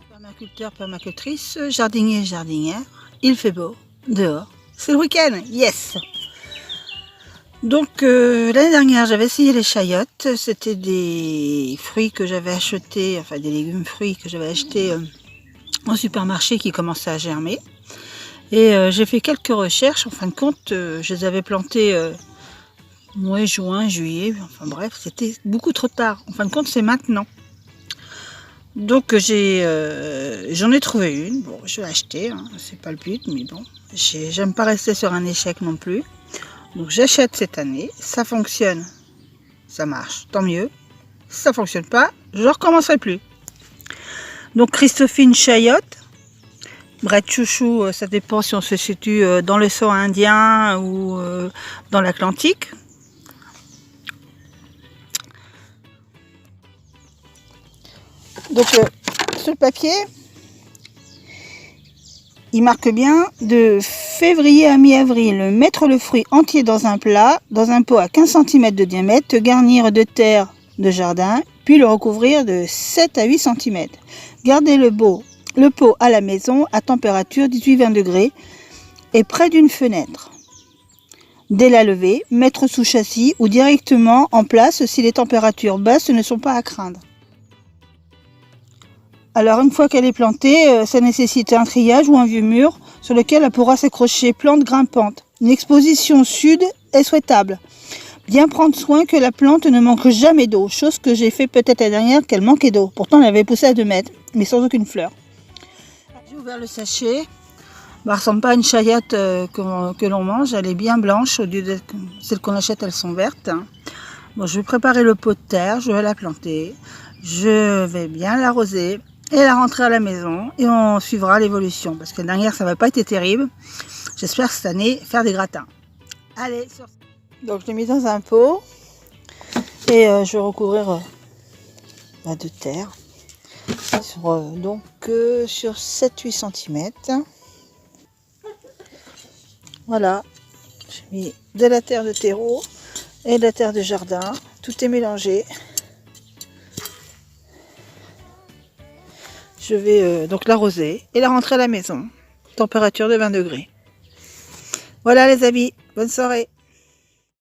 Permaculteur, permacultrice, jardinier, jardinière, il fait beau, dehors, c'est le week-end, yes! Donc l'année dernière j'avais essayé les chayotes, c'était des fruits que j'avais achetés, enfin des légumes fruits que j'avais achetés au supermarché qui commençaient à germer. Et j'ai fait quelques recherches, en fin de compte je les avais plantés mois, juin, juillet, enfin bref, c'était beaucoup trop tard, en fin de compte c'est maintenant. Donc j'en ai trouvé une, bon je l'ai achetée, hein, c'est pas le but, mais bon, j'aime pas rester sur un échec non plus. Donc j'achète cette année, ça fonctionne, ça marche, tant mieux. Si ça fonctionne pas, je ne recommencerai plus. Donc Christophine chayotte, bret de chouchou, ça dépend si on se situe dans l'océan Indien ou dans l'Atlantique. Donc sur le papier, il marque bien de février à mi-avril, mettre le fruit entier dans un plat, dans un pot à 15 cm de diamètre, garnir de terre de jardin, puis le recouvrir de 7 à 8 cm. Garder le pot à la maison à température 18-20 degrés et près d'une fenêtre. Dès la levée, mettre sous châssis ou directement en place si les températures basses ne sont pas à craindre. Alors une fois qu'elle est plantée, ça nécessite un triage ou un vieux mur sur lequel elle pourra s'accrocher plante grimpante. Une exposition sud est souhaitable. Bien prendre soin que la plante ne manque jamais d'eau, chose que j'ai fait peut-être l'année dernière qu'elle manquait d'eau. Pourtant elle avait poussé à 2 mètres, mais sans aucune fleur. J'ai ouvert le sachet. Elle ne ressemble pas à une chayotte que l'on mange, elle est bien blanche, au lieu de celles qu'on achète, elles sont vertes. Bon, je vais préparer le pot de terre, je vais la planter, je vais bien l'arroser et la rentrer à la maison et on suivra l'évolution parce que l'année dernière ça va pas été terrible. J'espère cette année faire des gratins. Allez, donc je l'ai mis dans un pot et je vais recouvrir de terre sur 7-8 cm. Voilà, j'ai mis de la terre de terreau et de la terre de jardin, tout est mélangé. Je vais donc l'arroser et la rentrer à la maison, température de 20 degrés. Voilà les amis, bonne soirée.